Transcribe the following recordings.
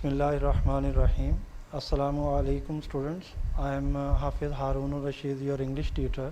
Bismillahirrahmanirrahim. Assalamu alaikum students. I am Hafiz Harun Rashid, your English tutor.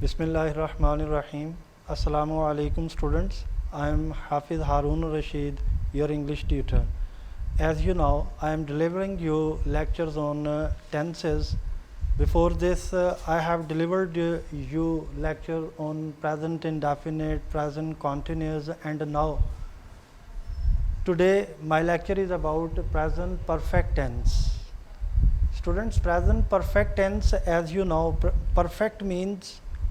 Bismillahirrahmanirrahim. Assalamu alaikum students. I am Hafiz Harun Rashid, your English tutor. As you know, I am delivering you lectures on tenses. Before this, I have delivered you lecture on present indefinite, present continuous, and now today my lecture is about present perfect tense. Students, present perfect tense, as you know, perfect means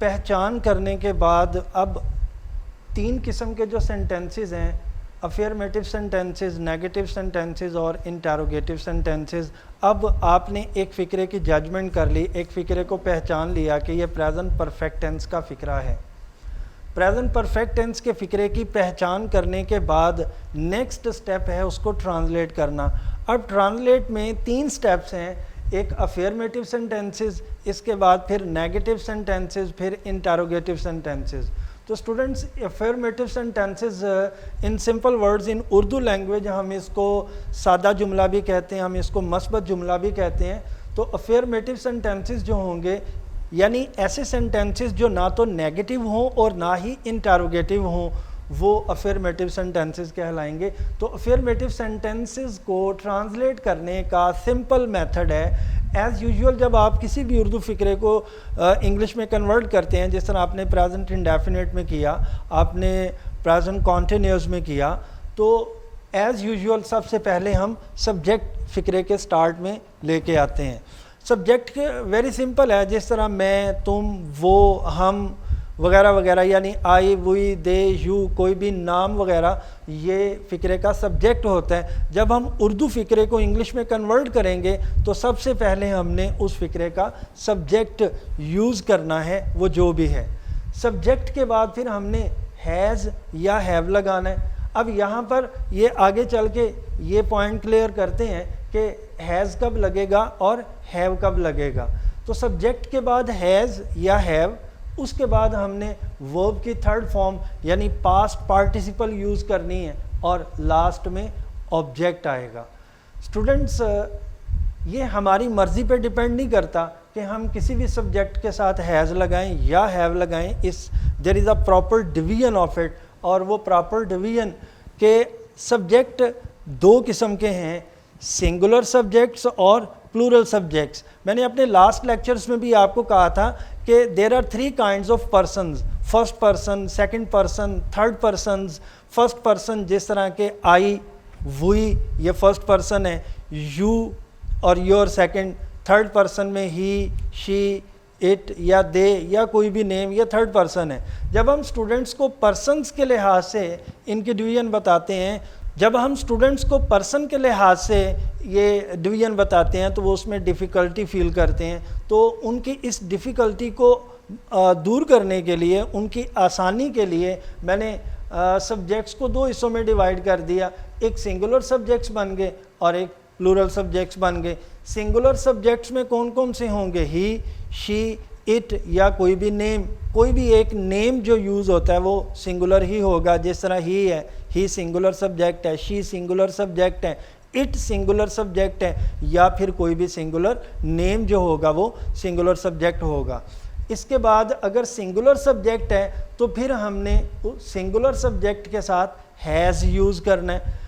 پہچان کرنے کے بعد اب 3 قسم کے جو sentences ہیں، affirmative sentences, negative sentences اور انٹروگیٹو سینٹنسز، اب آپ نے ایک فقرے کی ججمنٹ کر لی، ایک فقرے کو پہچان لیا کہ یہ پریزنٹ پرفیکٹ ٹینس کا فقرہ ہے۔ پریزنٹ پرفیکٹ ٹینس کے فقرے کی پہچان کرنے کے بعد نیکسٹ سٹیپ ہے اس کو ٹرانسلیٹ کرنا۔ اب ٹرانسلیٹ میں 3 سٹیپس ہیں، ایک افرمیٹیو سینٹنسز، اس کے بعد پھر نیگیٹو سینٹنسز، پھر انٹروگیٹو سینٹنسز۔ تو students, affirmative sentences in simple words in Urdu language ہم اس کو سادہ جملہ بھی کہتے ہیں، ہم اس کو مثبت جملہ بھی کہتے ہیں۔ تو افرمیٹیو سینٹنسز جو ہوں گے، یعنی ایسے سینٹنسز جو نہ تو نیگیٹو ہوں اور نہ ہی انٹروگیٹو ہوں، وہ افرمیٹیو سینٹنسز کہلائیں گے۔ تو افرمیٹیو سینٹنسز کو ٹرانسلیٹ کرنے کا سمپل میتھڈ ہے، ایز یوزول جب آپ کسی بھی اردو فقرے کو انگلش میں کنورٹ کرتے ہیں، جس طرح آپ نے پریزنٹ انڈیفینٹ میں کیا، آپ نے پریزنٹ کنٹینیوس میں کیا، تو ایز یوزول سب سے پہلے ہم سبجیکٹ فقرے کے سٹارٹ میں لے کے آتے ہیں۔ سبجیکٹ ویری سمپل ہے، جس طرح میں، تم، وہ، ہم وغیرہ وغیرہ، یعنی آئی، وی، دے، یو، کوئی بھی نام وغیرہ یہ فقرے کا سبجیکٹ ہوتا ہے۔ جب ہم اردو فقرے کو انگلش میں کنورٹ کریں گے تو سب سے پہلے ہم نے اس فقرے کا سبجیکٹ یوز کرنا ہے، وہ جو بھی ہے۔ سبجیکٹ کے بعد پھر ہم نے ہیز یا ہیو لگانا ہے۔ اب یہاں پر یہ آگے چل کے یہ پوائنٹ کلیئر کرتے ہیں کہ ہیز کب لگے گا اور ہیو کب لگے گا۔ تو سبجیکٹ کے بعد ہیز یا ہیو، اس کے بعد ہم نے ورب کی تھرڈ فارم یعنی پاسٹ پارٹیسپل یوز کرنی ہے، اور لاسٹ میں آبجیکٹ آئے گا۔ اسٹوڈنٹس، یہ ہماری مرضی پہ ڈیپینڈ نہیں کرتا کہ ہم کسی بھی سبجیکٹ کے ساتھ ہیز لگائیں یا ہیو لگائیں، there is a proper division of it, اور وہ پراپر ڈویژن کے سبجیکٹ 2 قسم کے ہیں، سنگولر سبجیکٹس اور پلورل سبجیکٹس۔ میں نے اپنے لاسٹ لیکچرز میں بھی آپ کو کہا تھا کہ there are 3 kinds of persons, first person, second person, third persons. First person جس طرح کہ آئی، وی، یہ فرسٹ پرسن ہے، یو اور یور سیکنڈ۔ تھرڈ پرسن میں ہی، شی، اٹ یا دے یا کوئی بھی نیم، یہ تھرڈ پرسن ہے۔ جب ہم اسٹوڈنٹس کو پرسنس کے لحاظ سے ان کی ڈویژن بتاتے ہیں، جب ہم اسٹوڈنٹس کو پرسن کے لحاظ سے یہ ڈویژن بتاتے ہیں تو وہ اس میں ڈیفیکلٹی فیل کرتے ہیں۔ تو ان کی اس ڈیفیکلٹی کو دور کرنے کے لیے، ان کی آسانی کے لیے، میں نے سبجیکٹس کو 2 حصوں میں ڈیوائیڈ کر دیا، ایک سنگولر سبجیکٹس بن گئے اور ایک پلورل سبجیکٹس بن گئے۔ سنگولر سبجیکٹس میں کون کون سے ہوں گے؟ ہی، شی، اٹ یا کوئی بھی نیم۔ کوئی بھی ایک نیم جو یوز ہوتا ہے وہ سنگولر ہی ہوگا، جس طرح ہی ہے، ہی سنگولر سبجیکٹ ہے، شی سنگولر سبجیکٹ ہے، اٹ سنگولر سبجیکٹ ہے، یا پھر کوئی بھی سنگولر نیم جو ہوگا وہ سنگولر سبجیکٹ ہوگا۔ اس کے بعد اگر سنگولر سبجیکٹ ہے تو پھر ہم نے سنگولر سبجیکٹ کے ساتھ ہیز یوز کرنا ہے۔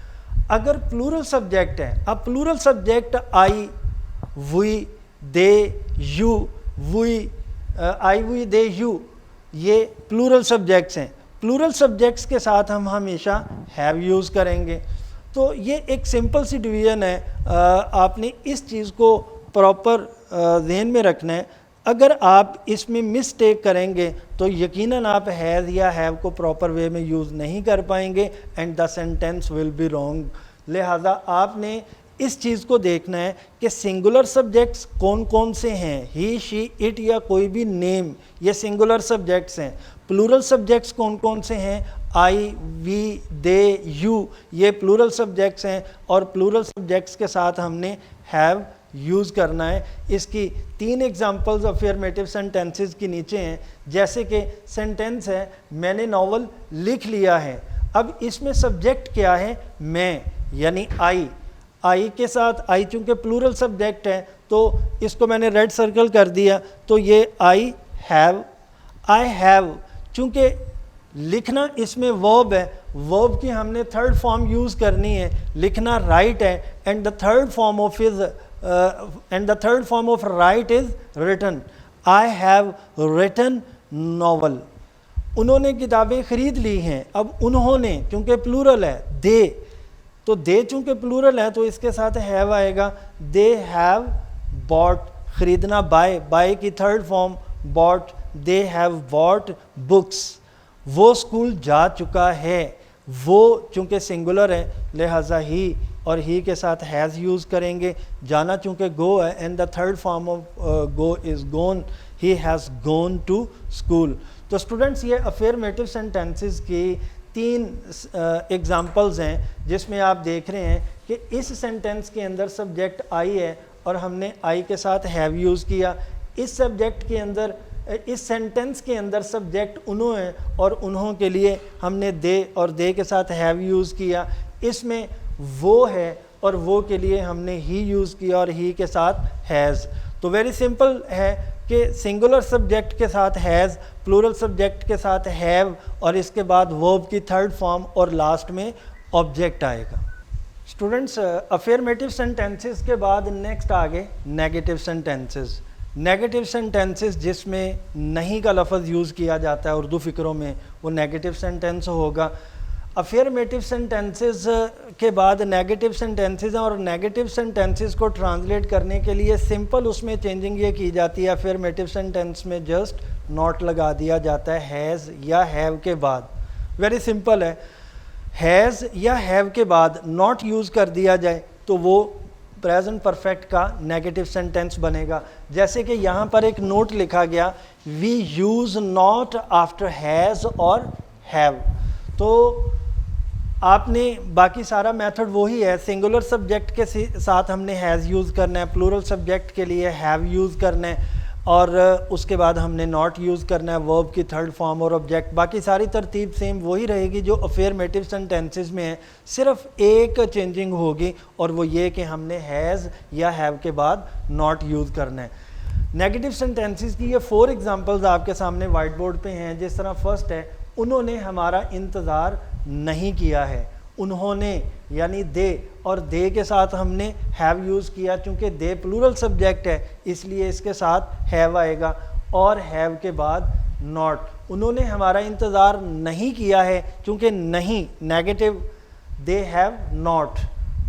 اگر پلورل سبجیکٹ ہے، اب plural subject I, we, they, you, we, I, we, they, you, یہ پلورل سبجیکٹس ہیں۔ پلورل سبجیکٹس کے ساتھ ہم ہمیشہ ہیو یوز کریں گے۔ تو یہ ایک سمپل سی ڈویژن ہے، آپ نے اس چیز کو پراپر ذہن میں رکھنا ہے۔ اگر آپ اس میں مسٹیک کریں گے تو یقیناً آپ ہیز یا ہیو کو پراپر وے میں یوز نہیں کر پائیں گے، and the sentence will be wrong. لہٰذا آپ نے اس چیز کو دیکھنا ہے کہ سنگولر سبجیکٹس کون کون سے ہیں، ہی، شی، اٹ یا کوئی بھی نیم، یہ سنگولر سبجیکٹس ہیں۔ پلورل سبجیکٹس کون کون سے ہیں؟ آئی، وی، دے، یو، یہ پلورل سبجیکٹس ہیں، اور پلورل سبجیکٹس کے ساتھ ہم نے ہیو یوز کرنا ہے۔ اس کی 3 ایگزامپلز افرمیٹیو سینٹینسز کی نیچے ہیں، جیسے کہ سینٹینس ہے، میں نے ناول لکھ لیا ہے۔ اب اس میں سبجیکٹ کیا ہے؟ میں، یعنی آئی۔ آئی کے ساتھ، آئی چونکہ پلورل سبجیکٹ ہے تو اس کو میں نے ریڈ سرکل کر دیا، تو یہ آئی ہیو، چونکہ لکھنا اس میں ورب ہے، ورب کی ہم نے تھرڈ فارم یوز کرنی ہے، لکھنا رائٹ ہے، and the third form of right is written. I have written novel. انہوں نے کتابیں خرید لی ہیں، اب انہوں نے چونکہ پلورل ہے، دے، تو دے چونکہ پلورل ہے تو اس کے ساتھ ہیو آئے گا۔ دے ہیو باٹ، خریدنا، بائی کی third form bought, they have bought books. وہ اسکول جا چکا ہے. وہ چونکہ سنگولر ہے لہٰذا ہی اور ہی کے ساتھ ہیز یوز کریں گے. جانا چونکہ گو ہے and the third form of go is gone. He has gone to school. تو اسٹوڈنٹس یہ افرمیٹیو سینٹینسز کی 3 ایگزامپلز ہیں جس میں آپ دیکھ رہے ہیں کہ اس سینٹینس کے اندر سبجیکٹ آئی ہے اور ہم نے آئی کے ساتھ ہیو یوز کیا. اس سبجیکٹ کے اندر اس سینٹینس کے اندر سبجیکٹ انہوں ہیں اور انہوں کے لیے ہم نے دے اور دے کے ساتھ ہیو یوز کیا. اس میں وہ ہے اور وہ کے لیے ہم نے ہی یوز کیا اور ہی کے ساتھ ہیز. تو ویری سمپل ہے کہ سنگولر سبجیکٹ کے ساتھ ہیز, پلورل سبجیکٹ کے ساتھ ہیو اور اس کے بعد ورب کی تھرڈ فارم اور لاسٹ میں آبجیکٹ آئے گا. اسٹوڈنٹس افرمیٹیو سینٹینسز کے بعد نیکسٹ آگے نیگیٹو سینٹینسز. نیگیٹو سینٹینسز جس میں نہیں کا لفظ یوز کیا جاتا ہے اردو فکروں میں وہ نیگیٹو سینٹینس ہوگا. افرمیٹیو سینٹینسز کے بعد نیگیٹو سینٹینسز ہیں اور نیگیٹو سینٹینسز کو ٹرانسلیٹ کرنے کے لیے سمپل اس میں چینجنگ یہ کی جاتی ہے افرمیٹیو سینٹینس میں جسٹ ناٹ لگا دیا جاتا ہے ہیز یا ہیو کے بعد. ویری سمپل ہے. ہیز یا ہیو کے بعد ناٹ یوز کر دیا جائے تو وہ پریزنٹ پرفیکٹ کا نیگیٹو سینٹینس بنے گا. جیسے کہ یہاں پر ایک نوٹ لکھا گیا we use not after has اور ہیو. تو آپ نے باقی سارا میتھڈ وہی ہے. سنگولر سبجیکٹ کے ساتھ ہم نے ہیز یوز کرنا ہے, پلورل سبجیکٹ کے لیے ہیو یوز کرنا ہے اور اس کے بعد ہم نے ناٹ یوز کرنا ہے ورب کی تھرڈ فارم اور آبجیکٹ. باقی ساری ترتیب سیم وہی رہے گی جو افرمیٹیو سینٹینسز میں ہے. صرف ایک چینجنگ ہوگی اور وہ یہ کہ ہم نے ہیز یا ہیو کے بعد ناٹ یوز کرنا ہے. نیگیٹو سینٹینسز کی یہ 4 ایگزامپلز آپ کے سامنے وائٹ بورڈ پہ ہیں. جس طرح فرسٹ ہے انہوں نے ہمارا انتظار نہیں کیا ہے. انہوں نے یعنی دے اور دے کے ساتھ ہم نے ہیو یوز کیا چونکہ دے پلورل سبجیکٹ ہے اس لیے اس کے ساتھ ہیو آئے گا اور ہیو کے بعد ناٹ. انہوں نے ہمارا انتظار نہیں کیا ہے چونکہ نہیں نیگیٹو دے ہیو ناٹ.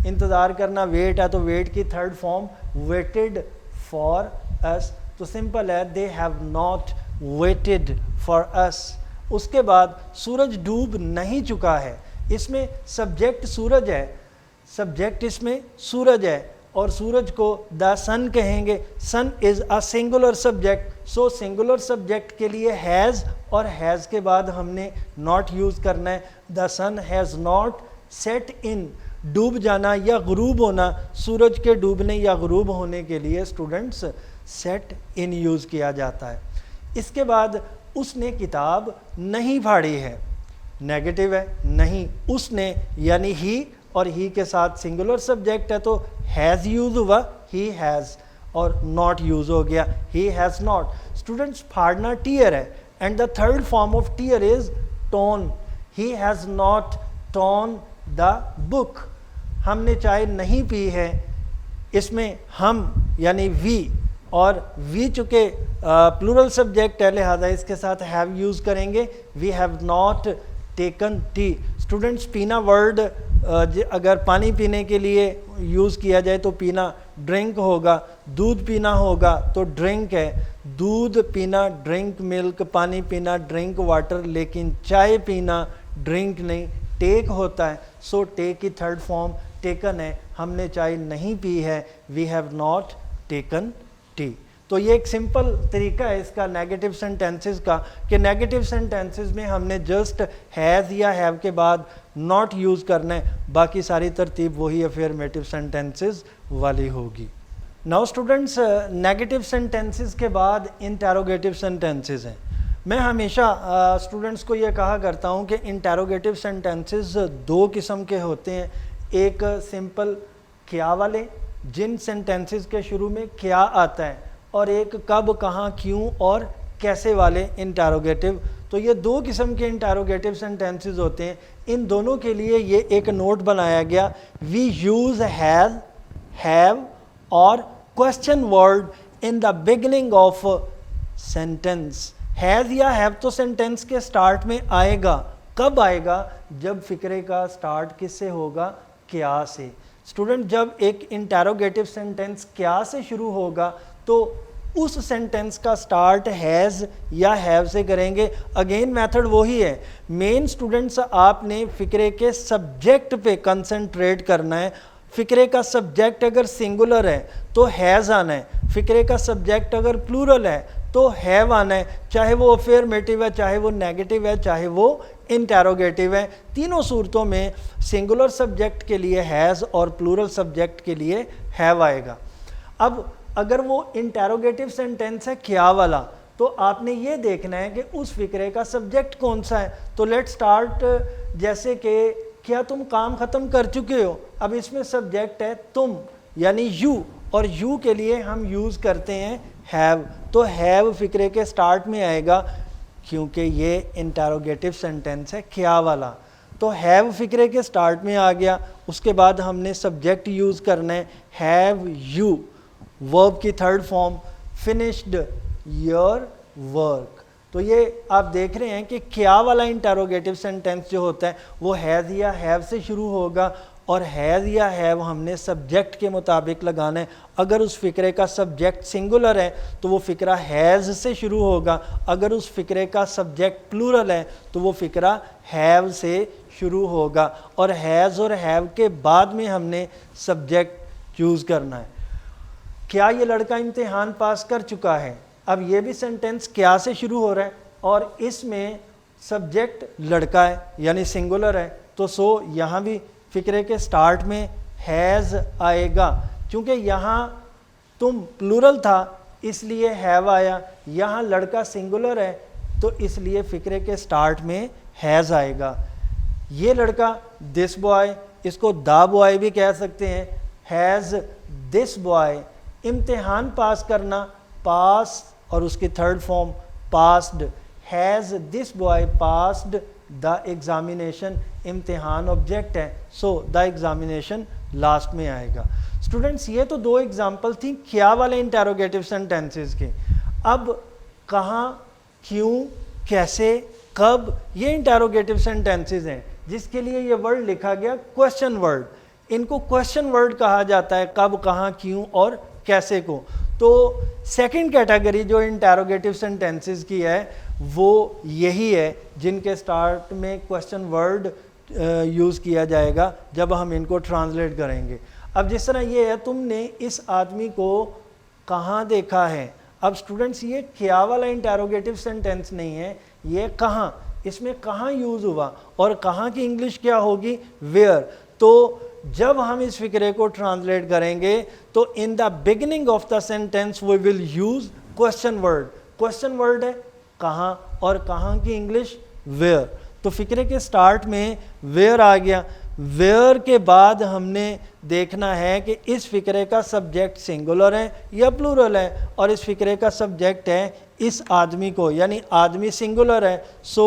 انتظار کرنا ویٹ ہے تو ویٹ کی third form waited for us. تو سمپل ہے they have not waited for us. اس کے بعد سورج ڈوب نہیں چکا ہے. اس میں سبجیکٹ سورج ہے, سبجیکٹ اس میں سورج ہے اور سورج کو دا سن کہیں گے. Sun is a singular subject. So singular subject کے لیے ہیز اور ہیز کے بعد ہم نے ناٹ یوز کرنا ہے. دا سن ہیز ناٹ سیٹ ان. ڈوب جانا یا غروب ہونا, سورج کے ڈوبنے یا غروب ہونے کے لیے اسٹوڈنٹس سیٹ ان یوز کیا جاتا ہے. اس کے بعد اس نے کتاب نہیں پھاڑی ہے. نیگیٹو ہے نہیں. اس نے یعنی ہی اور ہی کے ساتھ سنگولر سبجیکٹ ہے تو ہیز یوز ہوا, ہی ہیز اور ناٹ یوز ہو گیا ہی ہیز ناٹ. اسٹوڈنٹس پھاڑنا ٹیئر ہے and the third form of tear is torn. He has not torn the book. ہم نے چائے نہیں پی ہے. اس میں ہم یعنی وی اور وی چونکہ پلورل سبجیکٹ ہے لہذا اس کے ساتھ ہیو یوز کریں گے. We have not taken tea. Students پینا ورڈ اگر پانی پینے کے لیے یوز کیا جائے تو پینا ڈرنک ہوگا. دودھ پینا ہوگا تو ڈرنک ہے. دودھ پینا ڈرنک ملک, پانی پینا ڈرنک واٹر, لیکن چائے پینا ڈرنک نہیں, ٹیک ہوتا ہے. سو ٹیک کی تھرڈ فارم ٹیکن ہے. ہم نے چائے نہیں پی ہے. We have not taken tea. تو یہ ایک سمپل طریقہ ہے اس کا نیگیٹو سینٹینسز کا کہ نیگیٹو سینٹینسز میں ہم نے جسٹ ہیز یا ہیو کے بعد ناٹ یوز کرنا ہے. باقی ساری ترتیب وہی افرمیٹیو سینٹینسز والی ہوگی. ناؤ اسٹوڈنٹس نیگیٹو سینٹینسز کے بعد انٹیروگیٹو سینٹینسز ہیں. میں ہمیشہ اسٹوڈنٹس کو یہ کہا کرتا ہوں کہ انٹیروگیٹو سینٹینسز 2 قسم کے ہوتے ہیں. ایک سمپل کیا والے جن سینٹینسز کے شروع میں کیا آتا ہے اور ایک کب کہاں کیوں اور کیسے والے انٹیروگیٹو. تو یہ 2 قسم کے انٹیروگیٹو سینٹینسز ہوتے ہیں. ان دونوں کے لیے یہ ایک نوٹ بنایا گیا. وی یوز ہیز, ہیو اور question word in the beginning of sentence. Has یا ہیو تو سینٹینس کے سٹارٹ میں آئے گا. کب آئے گا؟ جب فکرے کا سٹارٹ کس سے ہوگا؟ کیا سے. اسٹوڈنٹ جب ایک انٹیروگیٹو سینٹینس کیا سے شروع ہوگا تو اس سینٹینس کا سٹارٹ ہیز یا ہیو سے کریں گے. اگین میتھڈ وہی ہے. مین اسٹوڈنٹس آپ نے فقرے کے سبجیکٹ پہ کنسنٹریٹ کرنا ہے. فقرے کا سبجیکٹ اگر سنگولر ہے تو ہیز آنا ہے, فقرے کا سبجیکٹ اگر پلورل ہے تو ہیو آنا ہے, چاہے وہ افرمیٹیو ہے, چاہے وہ نیگیٹو ہے, چاہے وہ انٹیروگیٹو ہے. تینوں صورتوں میں سنگولر سبجیکٹ کے لیے ہیز اور پلورل سبجیکٹ کے لیے ہیو آئے گا. اب اگر وہ انٹیروگیٹو سینٹینس ہے کیا والا, تو آپ نے یہ دیکھنا ہے کہ اس فقرے کا سبجیکٹ کون سا ہے. تو لیٹ سٹارٹ, جیسے کہ کیا تم کام ختم کر چکے ہو, اب اس میں سبجیکٹ ہے تم یعنی یو, اور یو کے لیے ہم یوز کرتے ہیں ہیو. تو ہیو فقرے کے سٹارٹ میں آئے گا کیونکہ یہ انٹیروگیٹو سینٹینس ہے کیا والا. تو ہیو فقرے کے سٹارٹ میں آ گیا. اس کے بعد ہم نے سبجیکٹ یوز کرنا ہے ہیو یو, ورب کی third form finished your work. تو یہ آپ دیکھ رہے ہیں کہ کیا والا انٹیروگیٹو سینٹینس جو ہوتا ہے وہ ہیز یا ہیو سے شروع ہوگا, اور ہیز یا ہیو ہم نے سبجیکٹ کے مطابق لگانا ہے. اگر اس فقرے کا سبجیکٹ سنگولر ہے تو وہ فقرہ ہیز سے شروع ہوگا, اگر اس فقرے کا سبجیکٹ پلورل ہے تو وہ فقرہ ہیو سے شروع ہوگا, اور ہیز اور ہیو کے بعد میں ہم نے سبجیکٹ چوز کرنا ہے. کیا یہ لڑکا امتحان پاس کر چکا ہے, اب یہ بھی سینٹینس کیا سے شروع ہو رہا ہے اور اس میں سبجیکٹ لڑکا ہے یعنی سنگولر ہے, تو سو یہاں بھی فقرے کے سٹارٹ میں ہیز آئے گا. چونکہ یہاں تم پلورل تھا اس لیے ہیو آیا, یہاں لڑکا سنگولر ہے تو اس لیے فقرے کے سٹارٹ میں ہیز آئے گا. یہ لڑکا دس بوائے, اس کو دا بوائے بھی کہہ سکتے ہیں, ہیز دس بوائے. امتحان پاس کرنا پاس اور اس کی third form passed, has this boy passed the examination. امتحان آبجیکٹ ہے سو دا ایگزامینیشن لاسٹ میں آئے گا. اسٹوڈنٹس یہ تو دو ایگزامپل تھیں کیا والے انٹیروگیٹو سینٹینسز کے. اب کہاں, کیوں, کیسے, کب, یہ انٹیروگیٹو سینٹینسز ہیں جس کے لیے یہ ورڈ لکھا گیا کوشچن ورڈ. ان کو کوشچن ورڈ کہا جاتا ہے کب, کہاں, کیوں اور کیسے کو. تو سیکنڈ کیٹیگری جو انٹیروگیٹو سینٹینسز کی ہے وہ یہی ہے جن کے سٹارٹ میں کوشچن ورڈ یوز کیا جائے گا جب ہم ان کو ٹرانسلیٹ کریں گے. اب جس طرح یہ ہے تم نے اس آدمی کو کہاں دیکھا ہے, اب سٹوڈنٹس یہ کیا والا انٹیروگیٹو سینٹینس نہیں ہے, یہ کہاں, اس میں کہاں یوز ہوا, اور کہاں کی انگلش کیا ہوگی, ویئر. تو جب ہم اس فقرے کو ٹرانسلیٹ کریں گے تو in the beginning of the sentence we will use question word. Question word ہے کہاں, اور کہاں کی انگلش ویئر. تو فقرے کے سٹارٹ میں ویئر آ گیا. ویئر کے بعد ہم نے دیکھنا ہے کہ اس فقرے کا سبجیکٹ سنگولر ہے یا پلورل ہے, اور اس فقرے کا سبجیکٹ ہے اس آدمی کو, یعنی آدمی سنگولر ہے سو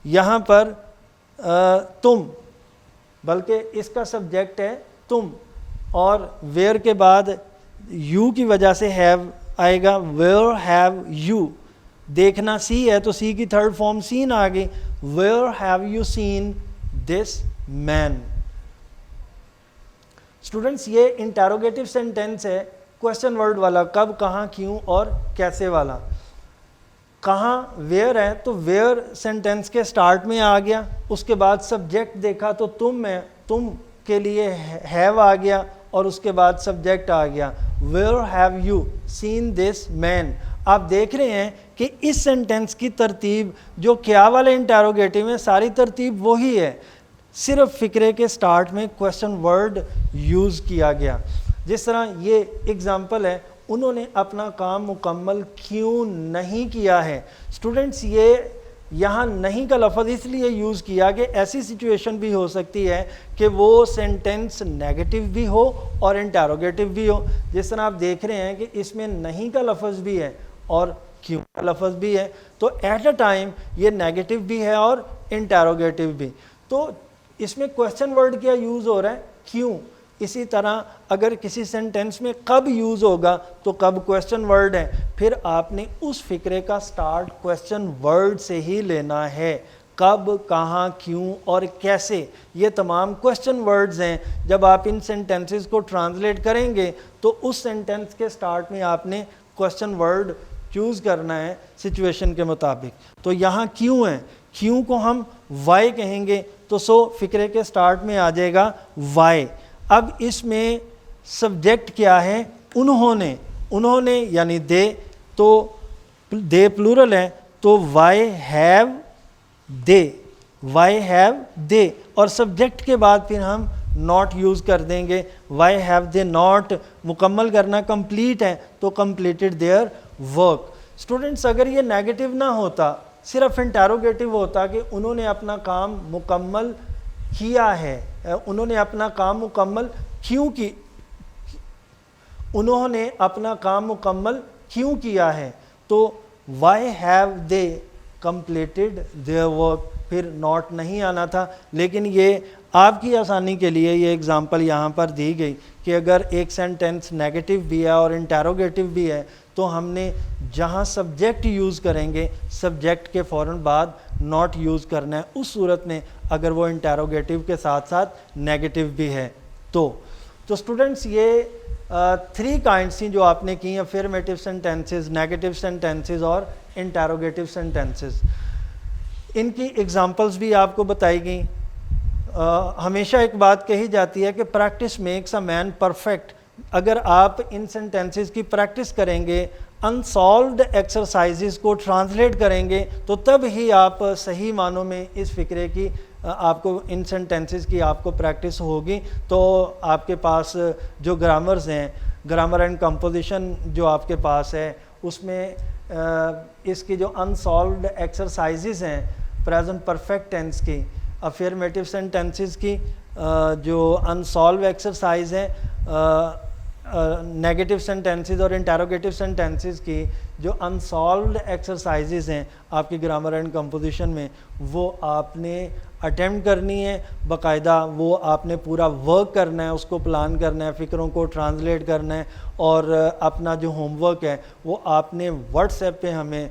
یہاں پر تم, بلکہ اس کا سبجیکٹ ہے تم, اور ویئر کے بعد یو کی وجہ سے ہیو آئے گا, ویئر ہیو یو. دیکھنا سی ہے تو سی کی تھرڈ فارم سین آ گئی, where have you seen this man. Students یہ انٹیروگیٹو سینٹینس ہے کوشچن ورڈ والا, کب, کہاں, کیوں اور کیسے والا. کہاں ویئر ہے تو ویئر سینٹینس کے سٹارٹ میں آ گیا, اس کے بعد سبجیکٹ دیکھا تو تم ہے, تم کے لیے ہیو آ گیا, اور اس کے بعد سبجیکٹ آ گیا where have you seen this مین. آپ دیکھ رہے ہیں کہ اس سینٹینس کی ترتیب جو کیا والے انٹیروگیٹو میں ساری ترتیب وہی ہے, صرف فقرے کے سٹارٹ میں کوشچن ورڈ یوز کیا گیا. جس طرح یہ اگزامپل ہے, انہوں نے اپنا کام مکمل کیوں نہیں کیا ہے. اسٹوڈنٹس یہ یہاں نہیں کا لفظ اس لیے یوز کیا کہ ایسی سچویشن بھی ہو سکتی ہے کہ وہ سینٹینس نیگیٹو بھی ہو اور انٹیروگیٹو بھی ہو. جس طرح آپ دیکھ رہے ہیں کہ اس میں نہیں کا لفظ بھی ہے اور کیوں کا لفظ بھی ہے, تو ایٹ اے ٹائم یہ نیگیٹو بھی ہے اور انٹیروگیٹو بھی. تو اس میں کوشچن ورڈ کیا یوز ہو رہا ہے, کیوں. اسی طرح اگر کسی سینٹینس میں کب یوز ہوگا تو کب کوشچن ورڈ ہے, پھر آپ نے اس فقرے کا سٹارٹ کوشچن ورڈ سے ہی لینا ہے. کب, کہاں, کیوں اور کیسے, یہ تمام کوشچن ورڈز ہیں. جب آپ ان سینٹینسز کو ٹرانسلیٹ کریں گے تو اس سینٹینس کے سٹارٹ میں آپ نے کوشچن ورڈ چوز کرنا ہے سچویشن کے مطابق. تو یہاں کیوں ہے, کیوں کو ہم وائی کہیں گے, تو فقرے کے سٹارٹ میں آ جائے گا وائی. اب اس میں سبجیکٹ کیا ہے, انہوں نے یعنی دے, تو دے پلورل ہے, تو why have they, why have they, اور سبجیکٹ کے بعد پھر ہم ناٹ یوز کر دیں گے. وائی ہیو دے ناٹ, مکمل کرنا کمپلیٹ ہے تو کمپلیٹڈ دیئر ورک. اسٹوڈنٹس اگر یہ نیگیٹو نہ ہوتا, صرف انٹیروگیٹو ہوتا کہ انہوں نے اپنا کام مکمل کیا ہے, انہوں نے اپنا کام مکمل کیوں کی, انہوں نے اپنا کام مکمل کیوں کیا ہے, تو why have they completed their work, پھر ناٹ نہیں آنا تھا. لیکن یہ آپ کی آسانی کے لیے یہ اگزامپل یہاں پر دی گئی کہ اگر ایک سینٹینس نیگیٹو بھی ہے اور انٹیروگیٹو بھی ہے تو ہم نے جہاں سبجیکٹ یوز کریں گے سبجیکٹ کے فوراً بعد ناٹ یوز کرنا ہے, اس صورت میں اگر وہ انٹیروگیٹو کے ساتھ ساتھ نیگیٹو بھی ہے. تو اسٹوڈنٹس یہ 3 کائنڈس تھیں جو آپ نے کی ہیں, افرمیٹیو سینٹینسز, نیگیٹو سینٹینسز اور انٹیروگیٹو سینٹینسز. ان کی ایگزامپلس بھی آپ کو بتائی گئیں. ہمیشہ ایک بات کہی جاتی ہے کہ practice makes a man perfect. اگر آپ ان سینٹینسز کی پریکٹس کریں گے, انسالوڈ ایکسرسائزز کو ٹرانسلیٹ کریں گے, تو تب ہی آپ صحیح معنوں میں اس فقرے کی آپ کو ان سینٹینسز کی آپ کو پریکٹس ہوگی. تو آپ کے پاس جو گرامرز ہیں, گرامر اینڈ کمپوزیشن جو آپ کے پاس ہے, اس میں اس کی جو انسالوڈ ایکسرسائزز ہیں پریزنٹ پرفیکٹ ٹینس کی, افرمیٹیو سینٹینسز کی جو انسالو ایکسرسائز ہیں, نیگیٹو سینٹینسز اور انٹیروگیٹو سینٹینسز کی جو انسالوڈ ایکسرسائزز ہیں آپ کی گرامر اینڈ کمپوزیشن میں, وہ آپ نے اٹیمپٹ کرنی ہے باقاعدہ. وہ آپ نے پورا ورک کرنا ہے, اس کو پلان کرنا ہے, فکروں کو ٹرانسلیٹ کرنا ہے, اور اپنا جو ہوم ورک ہے وہ آپ نے واٹس ایپ پہ ہمیں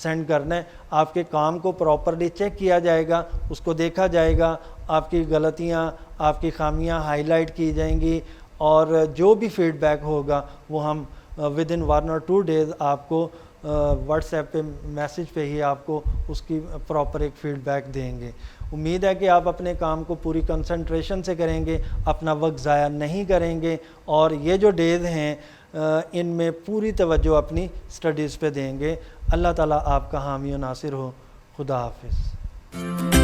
سینڈ کرنا ہے. آپ کے کام کو پراپرلی چیک کیا جائے گا, اس کو دیکھا جائے گا, آپ کی غلطیاں, آپ کی خامیاں ہائی لائٹ کی جائیں گی, اور جو بھی فیڈ بیک ہوگا وہ ہم ود ان 1 اور 2 days آپ کو واٹس ایپ پہ میسج پہ ہی آپ کو اس کی پراپر ایک فیڈ بیک دیں گے. امید ہے کہ آپ اپنے کام کو پوری کنسنٹریشن سے کریں گے, اپنا وقت ضائع نہیں کریں گے, اور یہ جو ڈیز ہیں ان میں پوری توجہ اپنی سٹڈیز پہ دیں گے. اللہ تعالیٰ آپ کا حامی و ناصر ہو. خدا حافظ.